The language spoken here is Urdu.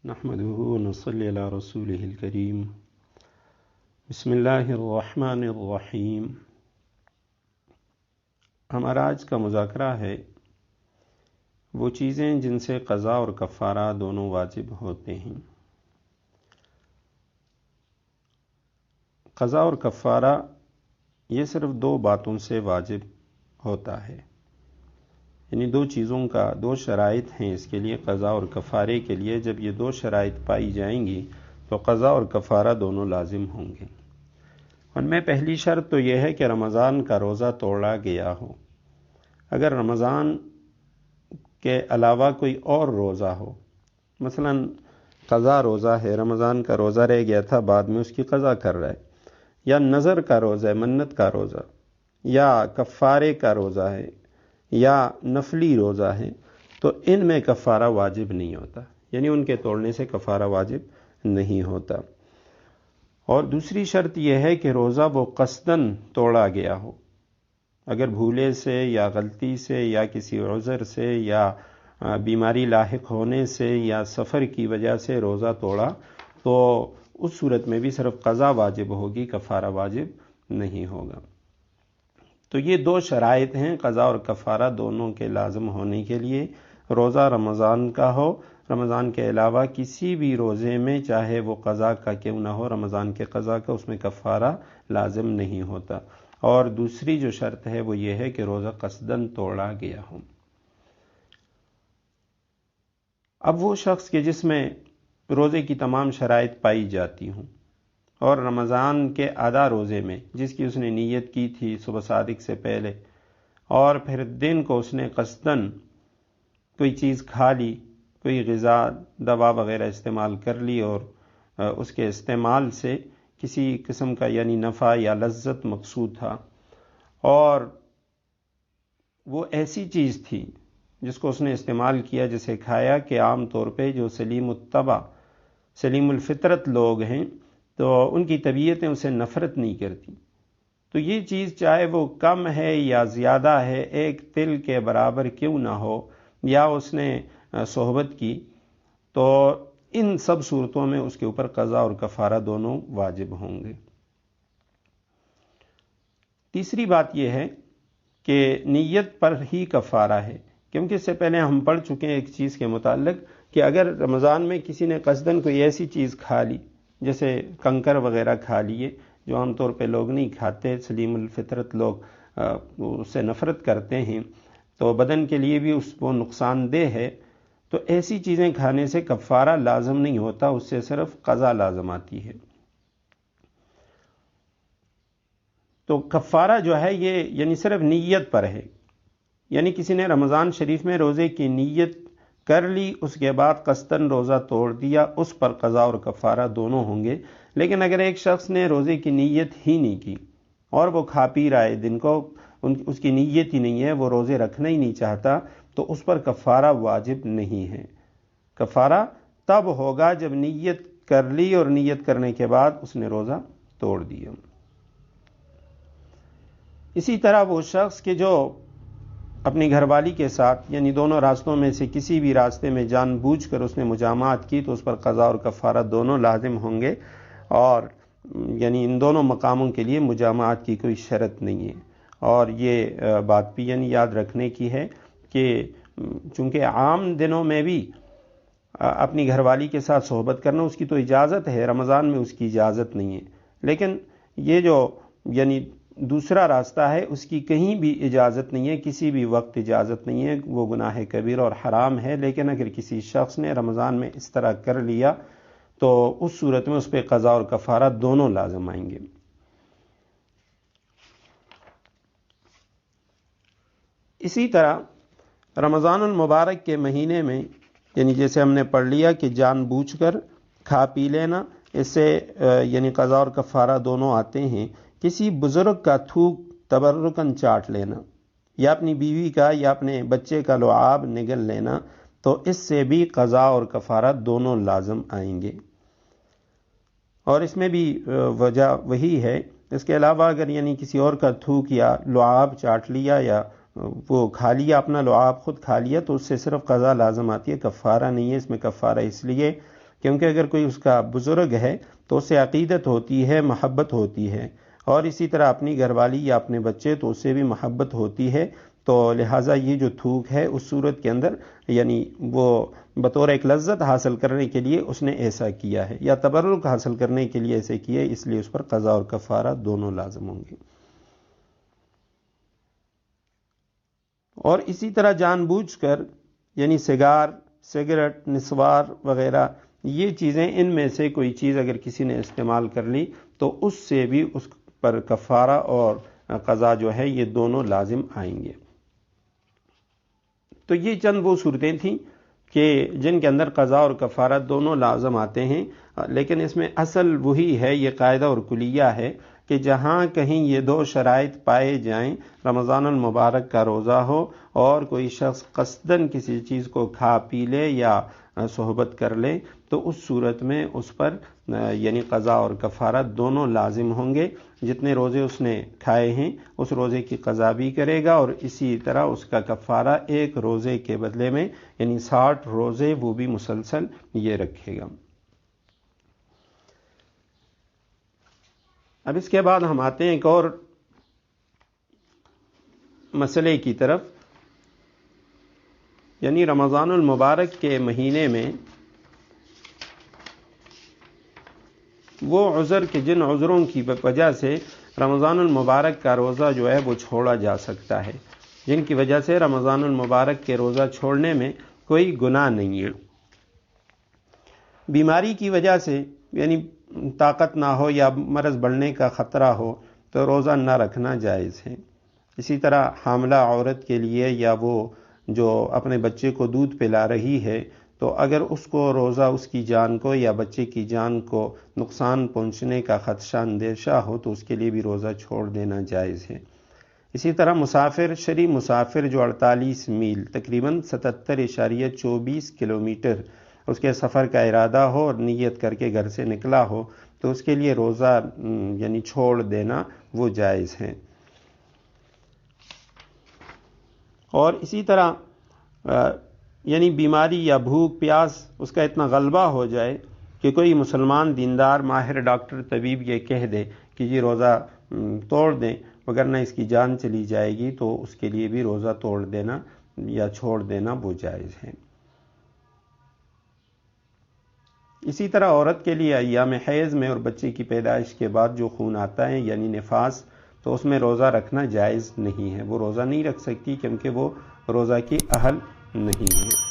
نحمده ونصلي على رسوله الكريم بسم اللہ الرحمن الرحیم۔ ہمارا آج کا مذاکرہ ہے وہ چیزیں جن سے قضا اور کفارہ دونوں واجب ہوتے ہیں۔ قضا اور کفارہ یہ صرف دو باتوں سے واجب ہوتا ہے، یعنی دو چیزوں کا دو شرائط ہیں اس کے لیے، قضا اور کفارے کے لیے۔ جب یہ دو شرائط پائی جائیں گی تو قضا اور کفارہ دونوں لازم ہوں گے۔ ان میں پہلی شرط تو یہ ہے کہ رمضان کا روزہ توڑا گیا ہو۔ اگر رمضان کے علاوہ کوئی اور روزہ ہو، مثلا قضا روزہ ہے، رمضان کا روزہ رہ گیا تھا، بعد میں اس کی قضا کر رہا ہے، یا نظر کا روزہ ہے، منت کا روزہ، یا کفارے کا روزہ ہے، یا نفلی روزہ ہے، تو ان میں کفارہ واجب نہیں ہوتا، یعنی ان کے توڑنے سے کفارہ واجب نہیں ہوتا۔ اور دوسری شرط یہ ہے کہ روزہ وہ قصداً توڑا گیا ہو۔ اگر بھولے سے یا غلطی سے یا کسی عذر سے یا بیماری لاحق ہونے سے یا سفر کی وجہ سے روزہ توڑا تو اس صورت میں بھی صرف قضا واجب ہوگی، کفارہ واجب نہیں ہوگا۔ تو یہ دو شرائط ہیں قضا اور کفارہ دونوں کے لازم ہونے کے لیے۔ روزہ رمضان کا ہو، رمضان کے علاوہ کسی بھی روزے میں چاہے وہ قضا کا کیوں نہ ہو، رمضان کے قضا کا، اس میں کفارہ لازم نہیں ہوتا۔ اور دوسری جو شرط ہے وہ یہ ہے کہ روزہ قصداً توڑا گیا ہو۔ اب وہ شخص کے جس میں روزے کی تمام شرائط پائی جاتی ہوں اور رمضان کے آدھا روزے میں جس کی اس نے نیت کی تھی صبح صادق سے پہلے، اور پھر دن کو اس نے قصداً کوئی چیز کھا لی، کوئی غذا دوا وغیرہ استعمال کر لی، اور اس کے استعمال سے کسی قسم کا یعنی نفع یا لذت مقصود تھا، اور وہ ایسی چیز تھی جس کو اس نے استعمال کیا، جسے کھایا، کہ عام طور پہ جو سلیم الطبع سلیم الفطرت لوگ ہیں تو ان کی طبیعتیں اسے نفرت نہیں کرتی۔ تو یہ چیز چاہے وہ کم ہے یا زیادہ ہے، ایک تل کے برابر کیوں نہ ہو، یا اس نے صحبت کی، تو ان سب صورتوں میں اس کے اوپر قضا اور کفارہ دونوں واجب ہوں گے۔ تیسری بات یہ ہے کہ نیت پر ہی کفارہ ہے، کیونکہ اس سے پہلے ہم پڑھ چکے ہیں ایک چیز کے متعلق کہ اگر رمضان میں کسی نے قصداً کوئی ایسی چیز کھا لی، جیسے کنکر وغیرہ کھا لیے جو عام طور پہ لوگ نہیں کھاتے، سلیم الفطرت لوگ اس سے نفرت کرتے ہیں، تو بدن کے لیے بھی اس کو نقصان دہ ہے، تو ایسی چیزیں کھانے سے کفارہ لازم نہیں ہوتا، اس سے صرف قضا لازم آتی ہے۔ تو کفارہ جو ہے یہ یعنی صرف نیت پر ہے، یعنی کسی نے رمضان شریف میں روزے کی نیت کر لی، اس کے بعد قصداً روزہ توڑ دیا، اس پر قضا اور کفارہ دونوں ہوں گے۔ لیکن اگر ایک شخص نے روزے کی نیت ہی نہیں کی اور وہ کھا پی رہا ہے دن کو، اس کی نیت ہی نہیں ہے، وہ روزے رکھنا ہی نہیں چاہتا، تو اس پر کفارہ واجب نہیں ہے۔ کفارہ تب ہوگا جب نیت کر لی اور نیت کرنے کے بعد اس نے روزہ توڑ دیا۔ اسی طرح وہ شخص کہ جو اپنی گھر والی کے ساتھ یعنی دونوں راستوں میں سے کسی بھی راستے میں جان بوجھ کر اس نے مجامعت کی، تو اس پر قضا اور کفارہ دونوں لازم ہوں گے، اور یعنی ان دونوں مقاموں کے لیے مجامعت کی کوئی شرط نہیں ہے۔ اور یہ بات بھی یعنی یاد رکھنے کی ہے کہ چونکہ عام دنوں میں بھی اپنی گھر والی کے ساتھ صحبت کرنا اس کی تو اجازت ہے، رمضان میں اس کی اجازت نہیں ہے، لیکن یہ جو یعنی دوسرا راستہ ہے اس کی کہیں بھی اجازت نہیں ہے، کسی بھی وقت اجازت نہیں ہے، وہ گناہ کبیر اور حرام ہے۔ لیکن اگر کسی شخص نے رمضان میں اس طرح کر لیا تو اس صورت میں اس پہ قضا اور کفارہ دونوں لازم آئیں گے۔ اسی طرح رمضان المبارک کے مہینے میں یعنی جیسے ہم نے پڑھ لیا کہ جان بوجھ کر کھا پی لینا، اس سے یعنی قضا اور کفارہ دونوں آتے ہیں۔ کسی بزرگ کا تھوک تبرکاً چاٹ لینا، یا اپنی بیوی کا یا اپنے بچے کا لعاب نگل لینا، تو اس سے بھی قضا اور کفارہ دونوں لازم آئیں گے۔ اور اس میں بھی وجہ وہی ہے۔ اس کے علاوہ اگر یعنی کسی اور کا تھوک یا لعاب چاٹ لیا یا وہ کھا لیا، اپنا لعاب خود کھا لیا، تو اس سے صرف قضا لازم آتی ہے، کفارہ نہیں ہے۔ اس میں کفارہ اس لیے کیونکہ اگر کوئی اس کا بزرگ ہے تو اس سے عقیدت ہوتی ہے، محبت ہوتی ہے، اور اسی طرح اپنی گھر والی یا اپنے بچے تو اس سے بھی محبت ہوتی ہے، تو لہٰذا یہ جو تھوک ہے اس صورت کے اندر یعنی وہ بطور ایک لذت حاصل کرنے کے لیے اس نے ایسا کیا ہے، یا تبرک حاصل کرنے کے لیے ایسے کیا ہے، اس لیے اس پر قضا اور کفارہ دونوں لازم ہوں گے۔ اور اسی طرح جان بوجھ کر یعنی سگریٹ، نسوار وغیرہ یہ چیزیں، ان میں سے کوئی چیز اگر کسی نے استعمال کر لی تو اس سے بھی اس پر کفارہ اور قضا جو ہے یہ دونوں لازم آئیں گے۔ تو یہ چند وہ صورتیں تھیں کہ جن کے اندر قضا اور کفارہ دونوں لازم آتے ہیں، لیکن اس میں اصل وہی ہے، یہ قاعدہ اور کلیہ ہے کہ جہاں کہیں یہ دو شرائط پائے جائیں، رمضان المبارک کا روزہ ہو اور کوئی شخص قصداً کسی چیز کو کھا پی لے یا صحبت کر لے، تو اس صورت میں اس پر یعنی قضا اور کفارہ دونوں لازم ہوں گے۔ جتنے روزے اس نے کھائے ہیں اس روزے کی قضا بھی کرے گا، اور اسی طرح اس کا کفارہ ایک روزے کے بدلے میں یعنی 60 روزے وہ بھی مسلسل یہ رکھے گا۔ اب اس کے بعد ہم آتے ہیں ایک اور مسئلے کی طرف، یعنی رمضان المبارک کے مہینے میں وہ عذر کہ جن عذروں کی وجہ سے رمضان المبارک کا روزہ جو ہے وہ چھوڑا جا سکتا ہے، جن کی وجہ سے رمضان المبارک کے روزہ چھوڑنے میں کوئی گناہ نہیں ہے۔ بیماری کی وجہ سے یعنی طاقت نہ ہو یا مرض بڑھنے کا خطرہ ہو تو روزہ نہ رکھنا جائز ہے۔ اسی طرح حاملہ عورت کے لیے یا وہ جو اپنے بچے کو دودھ پلا رہی ہے، تو اگر اس کو روزہ اس کی جان کو یا بچے کی جان کو نقصان پہنچنے کا خدشہ اندیشہ ہو تو اس کے لیے بھی روزہ چھوڑ دینا جائز ہے۔ اسی طرح مسافر، شرعی مسافر جو 48 میل تقریباً 77.24 کلومیٹر اس کے سفر کا ارادہ ہو اور نیت کر کے گھر سے نکلا ہو تو اس کے لیے روزہ یعنی چھوڑ دینا وہ جائز ہے۔ اور اسی طرح یعنی بیماری یا بھوک پیاس اس کا اتنا غلبہ ہو جائے کہ کوئی مسلمان دیندار ماہر ڈاکٹر طبیب یہ کہہ دے کہ یہ روزہ توڑ دیں وگرنہ اس کی جان چلی جائے گی، تو اس کے لیے بھی روزہ توڑ دینا یا چھوڑ دینا وہ جائز ہے۔ اسی طرح عورت کے لیے ایام حیض میں اور بچے کی پیدائش کے بعد جو خون آتا ہے یعنی نفاس، تو اس میں روزہ رکھنا جائز نہیں ہے، وہ روزہ نہیں رکھ سکتی کیونکہ وہ روزہ کی اہل نہیں ہے۔